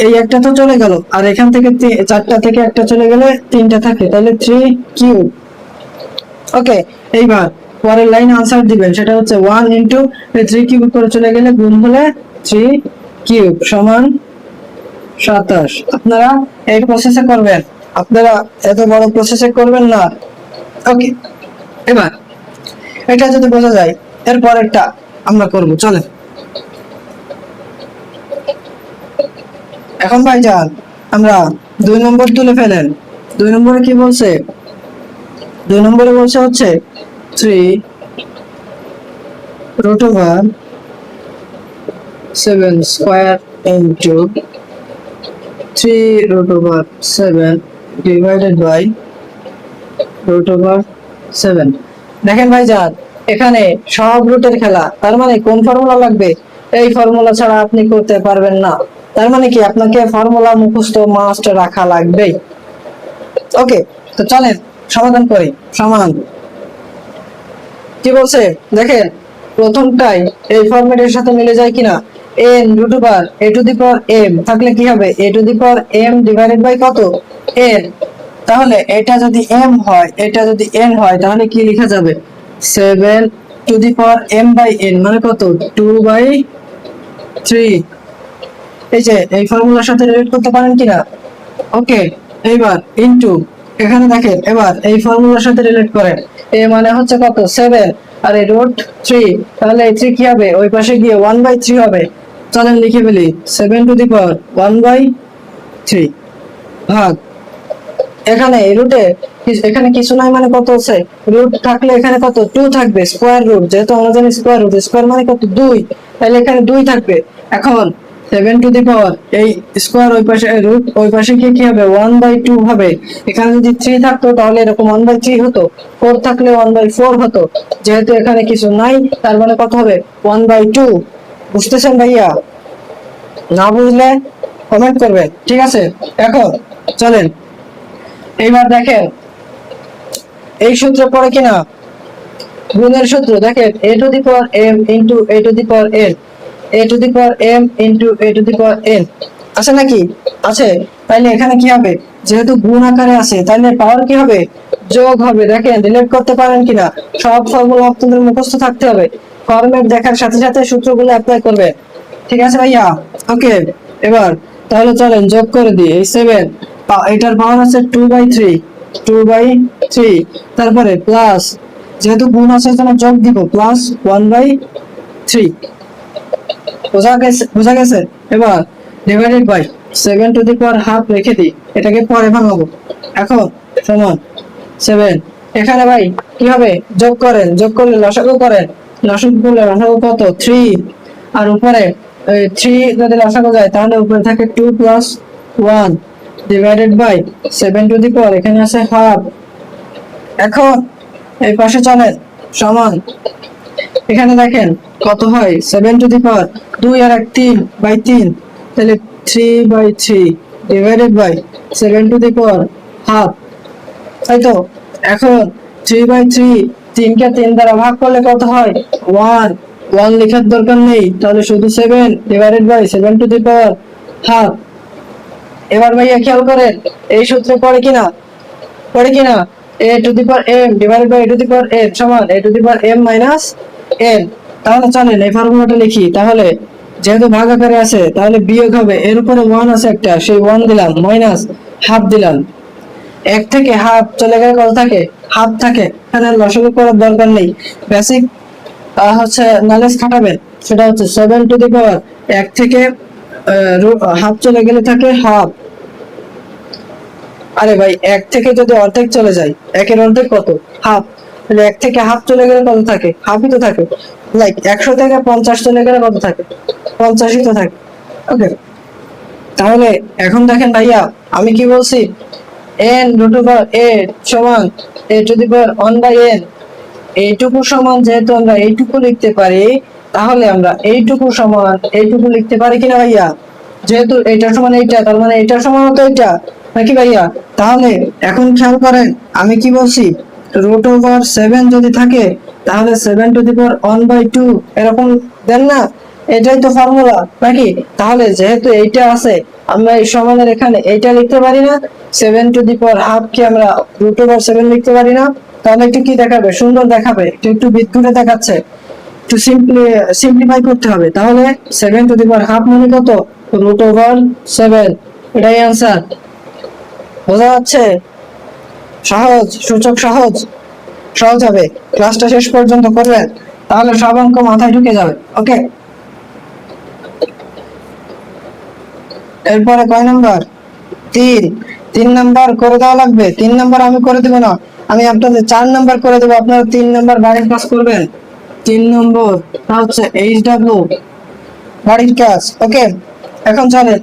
এই একটা তো চলে গেল, আর এখান থেকে চারটা থেকে একটা চলে গেলে তিনটা থাকে, তাহলে 3 কিউব। ওকে, এইবার পরের লাইন আনসার দিবেন, সেটা হচ্ছে 1 ইন্টু 3 কিউব করে চলে গেলে গুণ হলে 3 কিউব সমান 27। আপনারা এই প্রসেসে করবেন, আপনারা এত বড় প্রসেসে করবেন না। ওকে, এবার এটা যদি বোঝা যায়, এরপর একটা আমরা করব, চলে। এখন ভাইজান আমরা 2 নম্বর তুলে ফেলেন। 2 নম্বরে কি বলছে? 2 নম্বরে বলছে হচ্ছে 3√7 স্কয়ার ইন্টু 3√7 ডিভাইডেড বাই √7। দেখেন ভাইজান, এখানে সব রুটের খেলা, তার মানে কোন ফর্মুলা লাগবে? এই ফর্মুলা ছাড়া আপনি করতে পারবেন না। তার মানে কি আপনাকে ফর্মুলা মুখস্থ মাস্ট রাখা লাগবে। ওকে, তো চলেন সমাধান করি। সমান কি বলছে দেখেন, প্রথমটাই এই ফরম্যাটের সাথে মিলে যায় কিনা? n √a⁴m থাকলে কি হবে? a⁴m ডিভাইডেড বাই কত? n। তাহলে এটা যদি m হয়, এটা যদি n হয়, তাহলে কি লেখা যাবে? 7m/n মানে কত? 2/3। এই যে এই ফর্মুলার সাথে রিলেট করতে পারেন কিনা? ওকে, এইবার ইনটু, এখানে দেখেন এবার এই ফর্মুলার সাথে রিলেট করেন। a মানে হচ্ছে কত? 7, আর এই √3, তাহলে এই 3 কি হবে? ওই পাশে গিয়ে 1/3 হবে। চলেন লিখে ফেলি, 7⁻1/3 ভাগ, এখানে রুটে এখানে কিছু নাই মানে কত আছে? রুট থাকলে এখানে কত? 2 থাকবে, স্কয়ার রুট, যেহেতু আমরা জানি স্কয়ার রুট, স্কয়ার মানে কত? 2, তাহলে এখানে 2 থাকবে। এখন 7 এই স্কয়ার ওই পাশে, রুট ওই পাশে গিয়ে কি হবে? 1/2 হবে। এখানে যদি 3 থাকতো তাহলে এরকম 1/3 হতো, 4 থাকলে 1/4 হতো। যেহেতু এখানে কিছু নাই, তার মানে কত হবে? 1/2। বুঝতেছেন ভাইয়া? না বুঝলে কমেন্ট করবেন, ঠিক আছে? এখন চলেন এইবার দেখেন এই সূত্র পড়ে কিনা, গুণের সূত্র দেখেন, a⁴m into a⁴n, a⁴m into a⁴n আছে নাকি? আছে। তাইলে এখানে কি হবে? যেহেতু গুণ আকারে আছে, তাহলে পাওয়ার কি হবে? যোগ হবে। দেখেন রিলেট করতে পারেন কিনা? সব ফর্মুলা আপনাদের মুখস্থ থাকতে হবে, ফরম্যাট দেখার সাথে সাথে সূত্রগুলো অ্যাপ্লাই করবে, ঠিক আছে ভাইয়া? ওকে, এবার তাহলে চলেন যোগ করে দিই। এই 7, এটার পাওয়ার আছে 2/3, তারপরে প্লাস, যেহেতু গুণ আছে জন্য যোগ দিব, প্লাস 1/3। বোঝা গেছে? এবার ডিভাইডেড বাই 7 রেখে দিই, এটাকে পরে ভাঙাবো। এখন সমান 7, এখানে ভাই কি হবে? যোগ করেন, যোগ করলে লসাগু করেন, লসাগু করলে লসাগু কত? 3, আর উপরে 3 যদি লসাগু যায় তাহলে উপরে থাকে 2 + 1 ডিভাইডেড বাই 7, এখানে আছে হাফ। এখন এই পাশে চলেন সমান, এখানে দেখেন কত হয়? 7 2 আর 1 3/3, তাহলে 3/3 ডিভাইডেড বাই 7 তাই তো? এখন 3/3, 3 কে 3 দ্বারা ভাগ করলে কত হয়? 1 লেখার দরকার নেই, তাহলে শুধু 7 ডিভাইডেড বাই 7 এবার ভাইয়া খেয়াল করেন এই সূত্রে পড়ে কিনা? a⁴m ডিভাইডেড বাই a⁴n সমান a⁴m - n। তাহলে চলেন এই ফর্মুলাটা লিখি। তাহলে যেহেতু ভাগ আকারে আছে, তাহলে বিয়োগ হবে, এর উপরে 1 আছে একটা, সেই 1 দিলাম, মাইনাস হাফ দিলাম। 1 থেকে হাফ চলে গেলে কত থাকে? হাফ থাকে। এখানে লসাগু করার দরকার নেই, বেসিক হচ্ছে নলেজ খাটাবেন। সেটা হচ্ছে 1 থেকে হাফ চলে গেলে থাকে হাফ। আরে ভাই 1 থেকে যদি অর্ধেক চলে যায়, 1 এর অর্ধেক কত? হাফ। তাহলে 1 থেকে হাফ চলে গেলে কত থাকে? হাফই তো থাকে। লাইক 100 থেকে 50 চলে গেলে কত থাকে? 50ই তো থাকে। ওকে, তাহলে এখন দেখেন ভাইয়া, আমি কি বলছি? n রুট ওভার a সমান a to the power 1/n, এইটুকু সমান যেহেতু আমরা এইটুকু লিখতে পারি, তাহলে আমরা এইটুকু সমান এইটুকু লিখতে পারি কিনা ভাইয়া? যেহেতু এটা সমান এইটা, তার মানে এটা সমান হতো এটা, নাকি ভাইয়া? তাহলে এখন খেয়াল করেন আমি কি বলছি, রুট ওভার 7 যদি থাকে তাহলে 7 টু দি পাওয়ার 1/2 এরকম দেন না, এটাই তো ফর্মুলা নাকি? তাহলে যেহেতু এইটা আছে, আমরা এই সমানের এখানে এইটা লিখতে পারি না, 7 টু দি পাওয়ার হাফ কে আমরা রুট ওভার 7 লিখতে পারি না? তাহলে একটু কি দেখাবে, সুন্দর দেখাবে, একটু বিদ্যুতে দেখাচ্ছে, একটু সিম্পলিফাই করতে হবে। তাহলে 7 টু দি পাওয়ার হাফ মানে কত? রুট ওভার 7, এটাই आंसर। বোঝা যাচ্ছে? সহজ, সূচক সহজ, সহজ হবে। ক্লাসটা শেষ পর্যন্ত করবেন, তাহলে সব অঙ্ক মাথায় ঢুকে যাবে। ওকে, এরপরে কয় নাম্বার? 3 নাম্বার করে দেওয়া লাগবে। 3 নাম্বার আমি করে দেব না, আমি আপনাদের 4 নাম্বার করে দেবো, আপনারা 3 নাম্বার বাড়ির কাজ করবেন। 3 নম্বর তা হচ্ছে HW বাড়ির কাজ। ওকে, এখন চলেন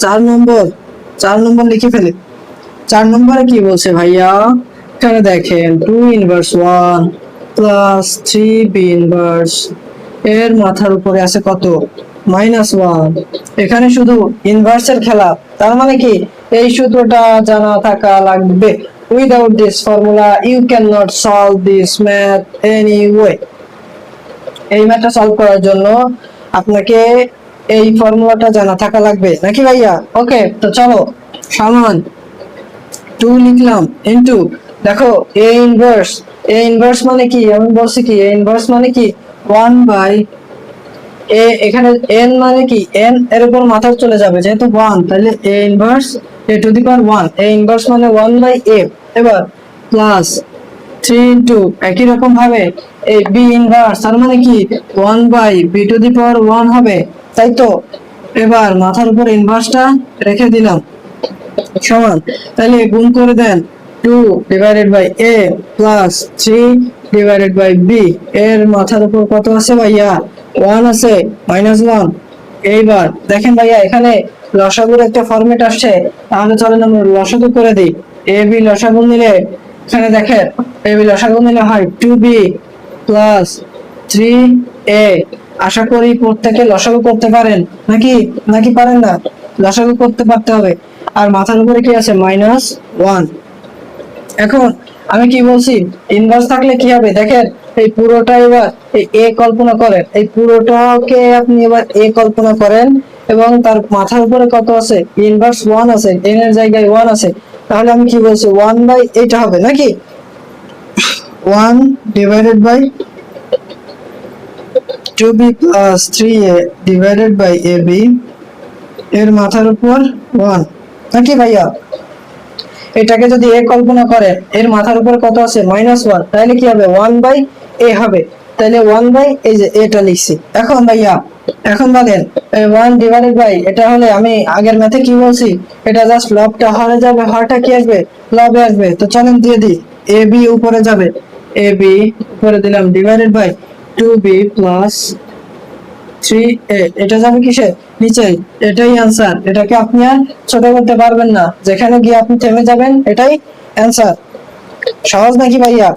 4 নম্বর লিখে ফেলি। 4 নম্বরে কি বলছে ভাইয়া? এখানে দেখেন 2 ইনভার্স 1 প্লাস 3b ইনভার্স, এর মাথার উপরে আছে কত? -1। এখানে শুধু ইনভার্সের খেলা, তার মানে কি এই সূত্রটা জানা থাকা লাগবে। Without this formula you can not solve this math anyway. এই ম্যাথটা সলভ করার জন্য আপনাকে এই ফর্মুলাটা জানা থাকা লাগবে, নাকি ভাইয়া? ওকে, তো চলো, সমান 2 লিখলাম ইনটু, দেখো a ইনভার্স মানে কি? আমি বলছি কি a ইনভার্স মানে কি 1/a, এখানে n মানে কি n এর উপর মাথা চলে যাবে যেহেতু 1, তাহলে a inverse a to the power 1, a inverse মানে 1/a। এবার প্লাস 3 ইনটু একই রকম ভাবে এই b ইনভার্স, তার মানে কি 1/b টু দি পাওয়ার 1 হবে, তাই তো? এবার মাথার উপর ইনভার্সটা রেখে দিলাম সমান, তাহলে গুণ করে then 2 divided by a plus 3 divided by b, এর মাথার উপর কত আছে ভাইয়া? 1 আছে, -1। এইবার দেখেন ভাইয়া এখানে লসাগুর একটা ফরম্যাট আসছে, তাহলে চলেন আমরা লসাগু করে দিই। ab লসাগু নিলে এখানে দেখেন ab লসাগু নিলে হয় 2b প্লাস 3a। আশা করি প্রত্যেকে লসাগু করতে পারেন, নাকি নাকি পারেন না? লসাগু করতে পারতে হবে। আর মাথার উপরে কি আছে? -1। এখন আমি কি বলছি, ইনভার্স থাকলে কি হবে দেখেন, এই পুরোটা এবার এই a কল্পনা করেন, এই পুরোটাকে আপনি এবার a কল্পনা করেন, এবং তার মাথার উপরে কত আছে? ইনভার্স 1 আছে, n এর জায়গায় 1 আছে, তাহলে আমি কি বলছি 1/, এটা হবে নাকি 1 divided by 2b plus 3a divided by ab, এর মাথার উপর 1, নাকি ভাইয়া? এটাকে যদি a কল্পনা করেন, এর মাথার উপর কত আছে? -1, তাহলে কি হবে 1/a হবে, তাহলে 1/, এই যে এটা লিখছি। এখন ভাইয়া এখন বলেন 1 ডিভাইডেড বাই, এটা হলে আমি আগের ম্যাথে কি বলছি, এটা জাস্ট লবটা হরে যাবে, হরটা কি আসবে? লবে আসবে। তো চলেন দিয়ে দিই, ab উপরে যাবে, ab উপরে দিলাম divided by 2b plus 3a, এটা যাবে কিসে? নিচে। এটাই आंसर, এটাকে আপনি আর ছোট করতে পারবেন না, যেখানে গিয়ে আপনি থেমে যাবেন এটাই आंसर। সহজ নাকি ভাইয়া?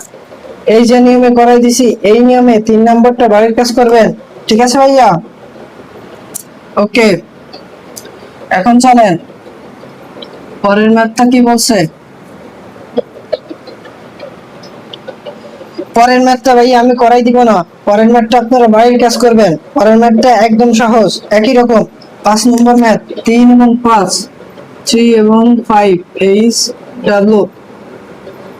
এই যে নিয়মে করাই দিছি, এই নিয়মে 3 নাম্বারটা বাড়ির কাজ করবেন, ঠিক আছে ভাইয়া? ওকে, এখন চলেন পরের ম্যাথটা কি বলছে। পরের ম্যাথটা ভাইয়া আমি করাই দিব না, পরের ম্যাথটা আপনারা বাড়ির কাজ করবেন। পরের ম্যাথটা একদম সহজ, একই রকম 5 নম্বর ম্যাথ, 3 এবং 5, 3 এবং 5 HW।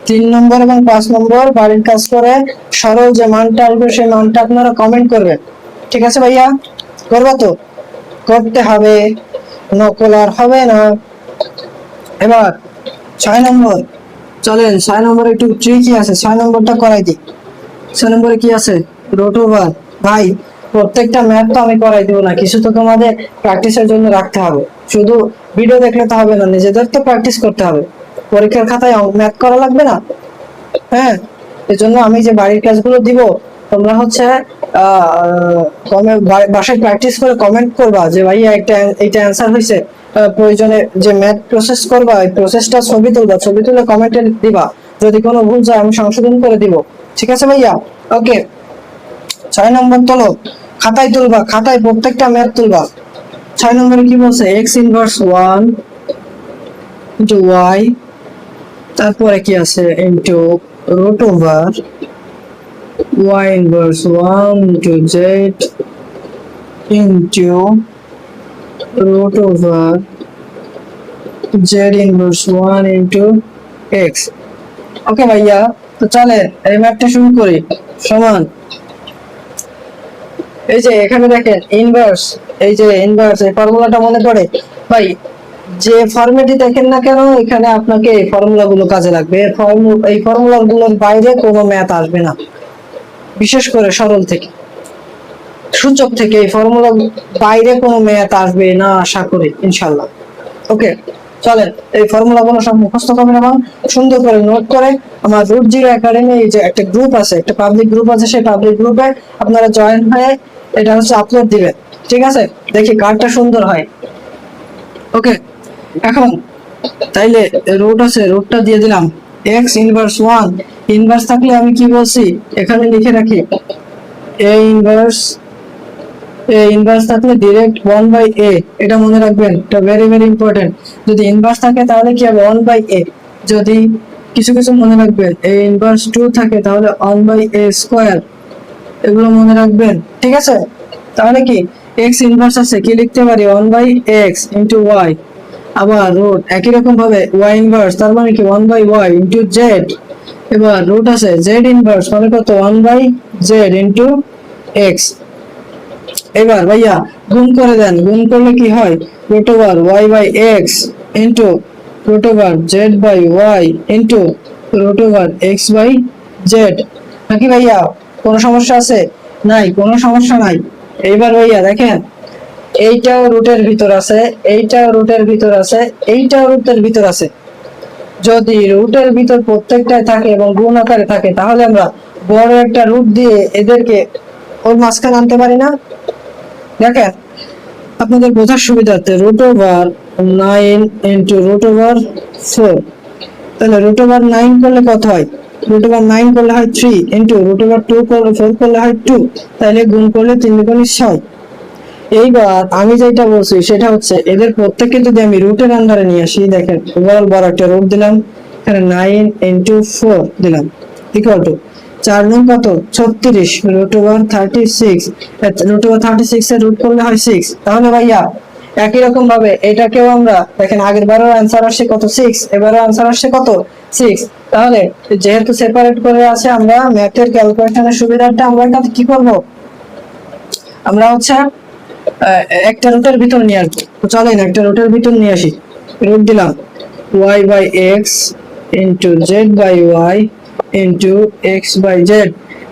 3 নম্বর এবং 5 নম্বর বাড়ির কাজ করে সরল যে মানটা আসবে সেই মানটা আপনারা কমেন্ট করবেন, ঠিক আছে ভাইয়া? করবা তো? করতে হবে, নকল আর হবে না। এবার 6 নম্বর, চলেন 6 নম্বরে একটু ট্রিকি আছে, 6 নম্বরটা করাই দিই। 6 নম্বরে কি আছে? Root over. ভাই প্রত্যেকটা ম্যাথ তো আমি করাই দিব না, কিছু তো তোমাদের প্র্যাকটিসের জন্য রাখতে হবে। শুধু ভিডিও দেখলে তো হবে না, নিজেদের তো প্র্যাকটিস করতে হবে। পরীক্ষার খাতায় ম্যাথ করা লাগবে না? হ্যাঁ, এজন্য আমি যে বাড়ির কাজগুলো দিব, তোমরা হচ্ছে বাসায় প্র্যাকটিস করে কমেন্ট করবা যে ভাইয়া এইটা অ্যান্সার হয়েছে, প্রয়োজনে যে ম্যাথ প্রসেস করবা এই প্রসেসটা ছবি তুলবা, ছবি তুলে কমেন্টে দিবা, যদি কোনো ভুল যায় আমি সংশোধন করে দিব। ঠিক আছে ভাইয়া? ওকে, 6 নম্বর তোলো, খাতায় তুলবা, খাতায় প্রত্যেকটা ম্যাথ তুলবা। 6 নম্বরে কি বলছে? x ইনভার্স 1 ইনটু y, তারপরে কি আছে? Into root over y inverse 1 into z into root over z inverse 1 into x। Okay ভাইয়া, তো চলে এই ম্যাথটা শুরু করি। সমান এই যে এখানে দেখেন ইনভার্স, এই যে ইনভার্স এই ফর্মুলাটা মনে পড়ে ভাই, যে ফর্মেটই দেখেন না কেন এখানে আপনাকে এই ফর্মুলা গুলো কাজে লাগবে। এই ফর্মুলা গুলোর বাইরে কোনো ম্যাথ আসবে না, বিশেষ করে সরল থেকে, সূচক থেকে এই ফর্মুলা বাইরে কোনো ম্যাথ আসবে না আশা করি ইনশাল্লাহ। ওকে, চলেন এই ফর্মুলা গুলো সব মুখস্থ করবেন এবং সুন্দর করে নোট করে আমার রুট জিরো একাডেমি এই যে একটা গ্রুপ আছে, একটা পাবলিক গ্রুপ আছে, সেই পাবলিক গ্রুপে আপনারা জয়েন হয়ে এটা হচ্ছে আপলোড দিবেন। ঠিক আছে, দেখি কার্ডটা সুন্দর হয়। ওকে, এখন তাইলে রুট আছে, রুটটা দিয়ে দিলাম। x ইনভার্স 1, ইনভার্স থাকলে আমি কি বলছি এখানে লিখে রাখি, a ইনভার্স থাকলে ডিরেক্ট 1/a, এটা মনে রাখবেন, এটা ভেরি ভেরি ইম্পর্টেন্ট। যদি ইনভার্স থাকে তাহলে কি হবে 1/a, যদি কিছু কিছু মনে রাখবেন a ইনভার্স 2 থাকে তাহলে 1/a স্কয়ার, এগুলো মনে রাখবেন। ঠিক আছে, তাহলে কি x ইনভার্স আছে কি লিখতে পারি 1/x ইনটু y, আবার রুট একই রকম ভাবে y ইনভার্স তার মানে কি 1/y ইনটু z, এবার রুট আছে z ইনভার্স মানে কত 1/z ইনটু x। এবার ভাইয়া গুণ করে দেন, গুণ করলে কি হয় root over y by x into root over z by y into root over x by z। নাকি ভাইয়া কোনো সমস্যা আছে? নাই, কোনো সমস্যা নাই। এইবার ভাইয়া দেখেন এইটাও রুটের ভিতর আছে, এইটাও রুটের ভিতর আছে, এইটাও রুটের ভিতর আছে। যদি রুটের ভিতর প্রত্যেকটাই থাকে এবং গুণ আকারে থাকে তাহলে আমরা বড় একটা রুট দিয়ে এদেরকে ওর মাঝখানে আনতে পারি না? দেখেন আপনাদের বোঝার সুবিধার্থে root over 9 into root over 4, তাহলে রুট ওভার 9 করলে কত হয়? রুট ওভার 9 করলে হয় 3 ইনটু রুট ওভার 2 করলে 4 করলে হয় 2, তাহলে গুণ করলে 3 দুগুণে 6। এইবার আমি যেটা বলছি সেটা হচ্ছে এদের প্রত্যেককে যদি আমি রুটের আন্ডারে নিয়ে আসি, দেখেন ওভারঅল বড় একটা রুট দিলাম, এখানে 9 ইনটু 4 দিলাম ইকুয়াল টু 4 গুণ কত 36 রুট ওভার 36, রুট ওভার 36 এর রুট করলে হয় 6। তাহলে ভাইয়া একই রকম ভাবে এটাকেও আমরা দেখেন আগের বারের आंसर আসছে কত 6, এবারে आंसर আসছে কত 6। তাহলে যেহেতু সেপারেট করে আছে আমরা ম্যাথের ক্যালকুলেশনের সুবিধাটা আমরা এটা কি করব, আমরা হচ্ছে একটা রুটের ভিতর নিয়ে আসবো। তো চলেন একটা রুটের ভিতর নিয়ে আসি। রুট দিলাম y by x into z by y into x by z।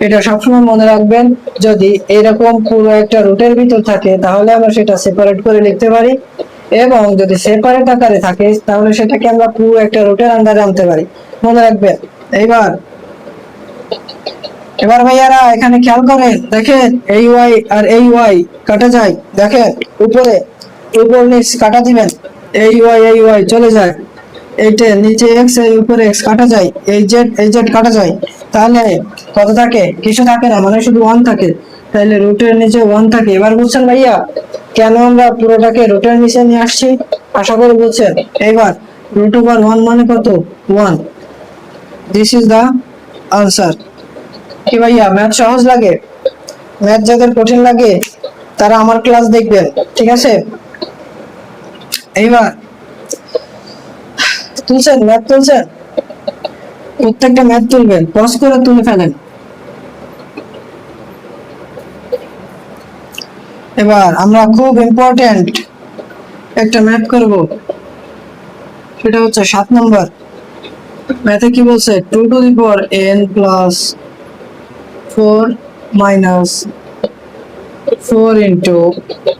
এটা সবসময় মনে রাখবেন, যদি এরকম পুরো একটা রুটের ভিতর থাকে তাহলে আমরা সেটা সেপারেট করে লিখতে পারি, এবং যদি সেপারেট আকারে থাকে তাহলে সেটাকে আমরা পুরো একটা রুটের আন্ডারে আনতে পারি, মনে রাখবেন। এইবার এবার ভাইয়ারা এখানে খেয়াল করেন, দেখেন এই y আর এই y কাটা যায়, দেখেন উপরে উপর নিচ কাটা দিবেন, এই y চলে যায়, এইটা নিচে x এর উপরে x কাটা যায়, এই z কাটা যায়, তাহলে কত থাকে? কিছু থাকে না, মানে শুধু 1 থাকে, তাহলে রুটের নিচে 1 থাকে। এবার বুঝছেন ভাইয়া কেন আমরা পুরোটাকে রুটের নিচে নিয়ে আসছি? আশা করি বুঝছেন। এইবার রুট ওভার 1 মানে কত 1, দিস ইজ দা আনসার। কি ভাইয়া ম্যাথ সহজ লাগে? ম্যাথ যাদের কঠিন লাগে তারা আমার ক্লাস দেখবেন, ঠিক আছে? এইবার তুলছেন, ম্যাথ তুলছেন, প্রত্যেকটা ম্যাথ তুলবেন, পজ করে তুলে ফেলেন। এবার আমরা খুব ইম্পর্টেন্ট একটা ম্যাথ করব, সেটা হচ্ছে 7 নম্বর ম্যাথে। কি বলছে? 2 to the power n plus 4 minus 4 into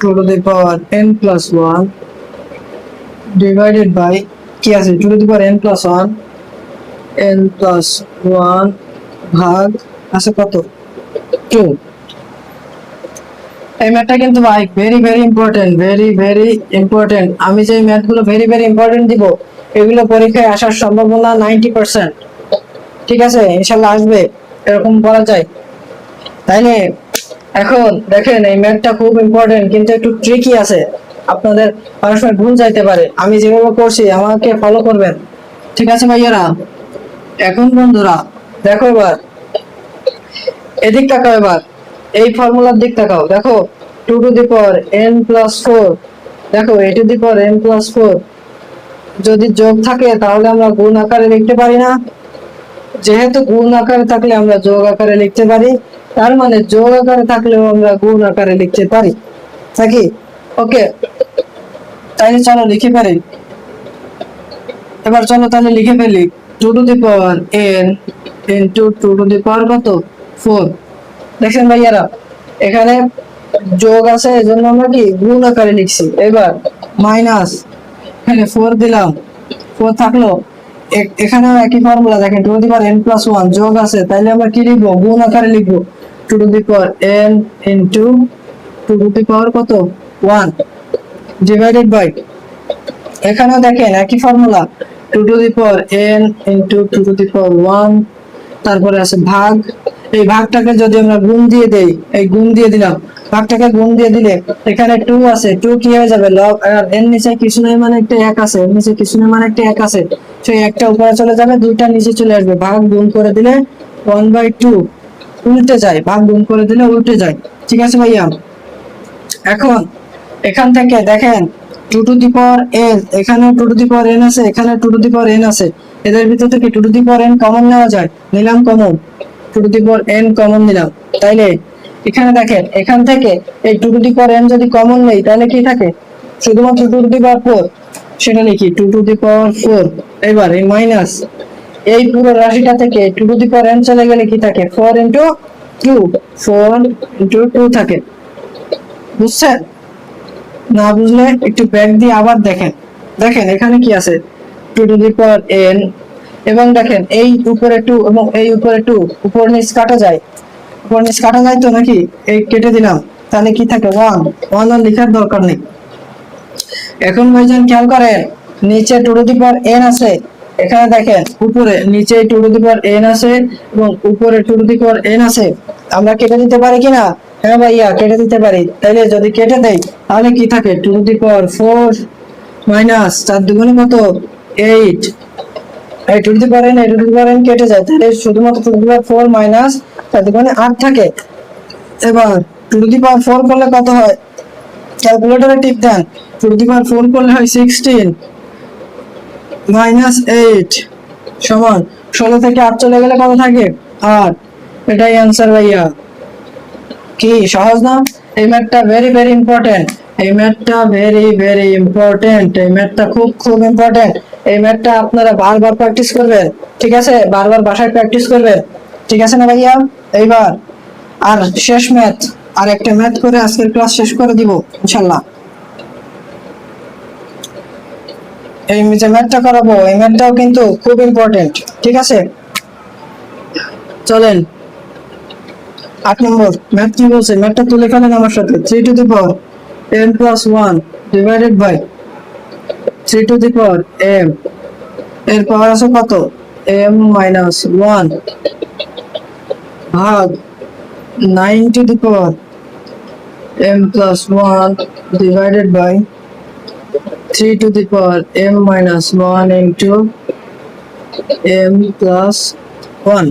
2 to the power n plus 1 divided by কি আছে 2 to the power n plus 1, n plus 1 ভাগ আছে কত 2। এই ম্যাথটা কিন্তু ভাই very very important, very very important. আমি যে ম্যাথ গুলো ভেরি ভেরি ইম্পর্টেন্ট দিব, এগুলো পরীক্ষায় আসার সম্ভাবনা 90%। ঠিক আছে, ইনশাল্লাহ আসবে, এরকম বলা যায়। তাইলে এখন দেখেন এই ম্যাথটা খুব ইম্পর্টেন্ট, কিন্তু একটু ট্রিকি আছে। আপনাদের অনেক সময় ভুল যাইতে পারে, আমি যেভাবে করছি আমাকে ফলো করবেন। ঠিক আছে ভাইয়ারা? এখন বন্ধুরা দেখো এবার এদিক তাকাও, এবার এই ফর্মুলার দিক তাকাও। দেখো 2 to the power n+4, দেখো a to the power n+4 যদি যোগ থাকে তাহলে আমরা গুণ আকারে লিখতে পারি না? যেহেতু গুণ আকারে থাকলে আমরা যোগ আকারে লিখতে পারি, তার মানে যোগ আকারে থাকলেও আমরা গুণ আকারে লিখতে পারি নাকি? ওকে, তাইলে চলো লিখে ফেলি। এবার চলো তাহলে লিখে ফেলি 2 to the power n into 2 to the power কত 4। দেখেন ভাইয়ারা, এখানে যোগ আছে এজন্য আমরা কি গুণ আকারে লিখছি। এবার মাইনাস, এখানে 4 দিলাম, 4 থাকলো। এখানেও একই ফর্মুলা, দেখেন 2 to the power n+1 যোগ আছে, তাইলে আমরা কি লিখবো? গুণ আকারে লিখবো 2 to the power n into 2 to the power কত 1 ডিভাইডেড বাই, এখানেও দেখেন একই formula 2 to the power n into 2 to the power 1, তারপরে আছে ভাগ। এই ভাগটাকে যদি আমরা গুণ দিয়ে দেই, এই গুণ দিয়ে দিলাম, ভাগটাকে গুণ দিয়ে দিলে এখানে 2 আছে, 2 কি হয়ে যাবে লব, আর এর নিচে কিছু নেই মানে একটা 1 আছে, এর নিচে কিছু নেই মানে একটা 1 আছে, সেই একটা উপরে চলে যাবে, দুইটা নিচে চলে আসবে। ভাগ গুণ করে দিলে 1/2 উল্টে যায়, ভাগ গুণ করে দিলে উল্টে যায়। ঠিক আছে ভাইয়া? এখন এখান থেকে দেখেন 2 to the power n, এখানে 2 to the power n আছে, এখানে 2 to the power n আছে, এদের ভিতর থেকে 2 to the power n common নেওয়া যায়, নিলাম common, 2 to the power n common নিলাম। তাইলে এখানে দেখেন এখান থেকে এই 2 to the power n যদি কমন নেই তাহলে কি থাকে? শুধুমাত্র 2 to the power 4, সেটা লিখি 2 to the power 4। এবার এই মাইনাস, এই পুরো রাশিটা থেকে 2 to the power n চলে গেলে কি থাকে? 4 ইন্টু 2, 4 ইন্টু 2 থাকে। বুঝছেন? না বুঝলে একটু ব্যাক দিয়ে আবার দেখেন। দেখেন এখানে কি আছে 2 to the power n, এবং দেখেন এই উপরে 2 এবং এই উপরে 2, উপর নিচ কাটা যায়, উপর নিচ কাটা যায় তো নাকি? এই কেটে দিলাম, তাহলে কি থাকে 1, 1 আর লেখার দরকার নেই। এখন ভাইজান খেয়াল করেন, নিচে 2 to the power n আছে, এখানে দেখেন উপরে নিচে 2 to the power n আছে এবং উপরে 2 to the power n আছে, আমরা কেটে দিতে পারি কিনা? হ্যাঁ ভাইয়া কেটে দিতে পারি। তাইলে যদি কেটে দেই তাহলে কি থাকে? 2 to the power 4 মাইনাস 4 দুগুণে কত 8, এই 2 to the power n এই 2 to the power n কেটে যায়, তাহলে শুধুমাত্র 2 to the power 4 মাইনাস 4 দুগুণে 8 থাকে। এবার 2 to the power 4 করলে কত হয়? ক্যালকুলেটরে টিপ দেন, 2 to the power 4 করলে হয় 16 মাইনাস 8 সমান 16 থেকে 8 চলে গেলে কত থাকে? 8। এটাই অ্যান্সার ভাইয়া। কি সহজ না? এই ম্যাথটা ভেরি ভেরি ইম্পর্টেন্ট, এই ম্যাথটা ভেরি ভেরি ইম্পর্টেন্ট, এই ম্যাথটা খুব খুব ইম্পর্টেন্ট। এই ম্যাথটা আপনারা বারবার প্র্যাকটিস করবেন, ঠিক আছে? বারবার বাসায় প্র্যাকটিস করবেন, ঠিক আছে না ভাইয়া? এইবার আর শেষ ম্যাথ, আর একটা ম্যাথ করে আজকের ক্লাস শেষ করে দিব ইনশাআল্লাহ। এই যে ম্যাথটা করাবো, এই ম্যাথটাও কিন্তু খুব ইম্পর্টেন্ট, ঠিক আছে? চলেন 8 নম্বর ম্যাথ কি বলছে, ম্যাথটা তুলে ফেলেন আমার সাথে। 3 to the power n+1 divided by 3 to the power m, এর পাওয়ার আছে কত? m-1 ভাগ 9 to the power m+1 divided by 3 to the power m-1 into m+1।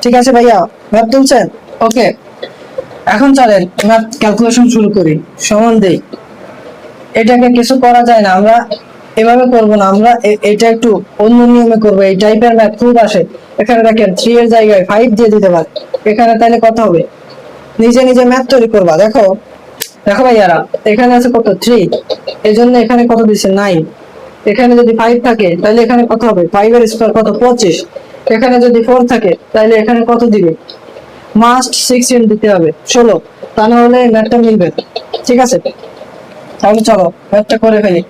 ঠিক আছে ভাইয়া, ম্যাথ তুলছেন? ওকে, এখন চলেন ম্যাথ ক্যালকুলেশন শুরু করি। সমান দেই, এটাকে কিছু করা যায় না, আমরা এভাবে করব না, আমরা এটা একটু অন্য নিয়মে করব। এই টাইপের ম্যাথ খুব আসে। এখানে দেখেন 3 এর জায়গায় 5 দিয়ে দিতে পারে, এখানে তাহলে কত হবে? নিজে নিজে ম্যাথ তৈরি করবা। দেখো দেখো ভাইয়ারা, এখানে আছে কত 3, এজন্য এখানে কত দিছে 9। এখানে যদি 5 থাকে তাহলে এখানে কত হবে? 5 এর স্কয়ার কত? 25। এখানে যদি 4 থাকে তাহলে এখানে কত দিবে? মাস্ট 16 দিতে হবে, 16, তা না হলে ম্যাথটা মিলবে না। ঠিক আছে, তাহলে চলো ম্যাথটা করে ফেলি।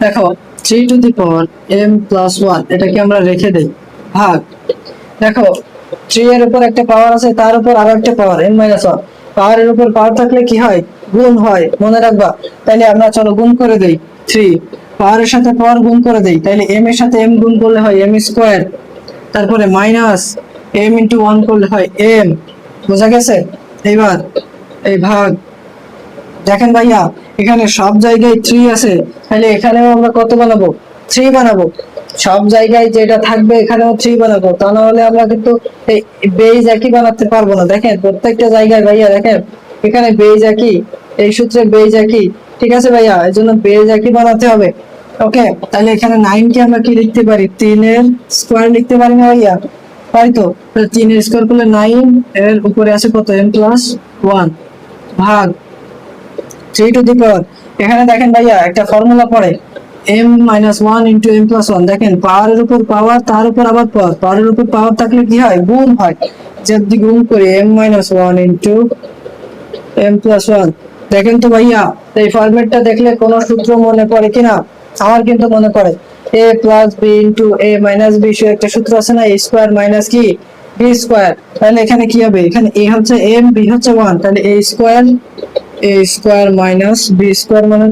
দেখো 3 to the power m+1, এটাকে আমরা রেখে দেই, ভাগ, দেখো 3 এর উপর একটা পাওয়ার আছে, তার উপর আরো একটা পাওয়ার m-1, পাওয়ারের উপর পাওয়ার থাকলে কি হয়, গুণ হয়, মনে রাখবা। তাহলে আমরা চলো গুণ করে দেই, 3 পাওয়ারের সাথে পাওয়ার গুণ করে দেই, তাহলে এম এর সাথে এম গুণ করলে হয় এম স্কোয়ার, তারপরে মাইনাস এম ইন্টু 1 করলে হয় এম। বোঝা গেছে? এইবার এই ভাগ, দেখেন ভাইয়া এখানে সব জায়গায় 3 আছে, তাহলে এখানেও আমরা কত বানাবো, 3 বানাবো। সব জায়গায় যেটা থাকবে এখানেও 3 বানাবো, তা না হলে আমরা কিন্তু এই বেজ একই বানাতে পারবো না। দেখেন প্রত্যেকটা জায়গায় ভাইয়া দেখেন এখানে বেজ একই, এই সূত্রে বেজ একই, ঠিক আছে ভাইয়া, এই জন্য বেজ একই বানাতে হবে। ওকে, তাহলে এখানে 9 কে আমরা কি লিখতে পারি, 3 এর স্কোয়ার লিখতে পারি না ভাইয়া, তাই তো? 3 এর স্কোয়ার করলে 9, এর উপরে আছে কত, m প্লাস 1 ভাগ 3 টু দি পাওয়ার, এখানে দেখেন ভাইয়া একটা ফর্মুলা পড়ে m minus 1 into m plus 1। দেখেন পাওয়ারের উপর পাওয়ার, তার উপর আবার পাওয়ার, পাওয়ারের উপর পাওয়ার থাকলে কি হয়, গুণ হয়। যদি গুণ করি m minus 1 into m plus 1, দেখেন তো ভাইয়া এই ফরম্যাটটা দেখলে কোনো সূত্র মনে পড়ে কিনা? আমার কিন্তু মনে পড়ে, a plus b into a minus b, একটা সূত্র আছে না, a স্কোয়ার মাইনাস কি b স্কোয়ার। তাহলে এখানে কি হবে, এখানে a হচ্ছে m, b হচ্ছে 1, তাহলে a square minus b square মানে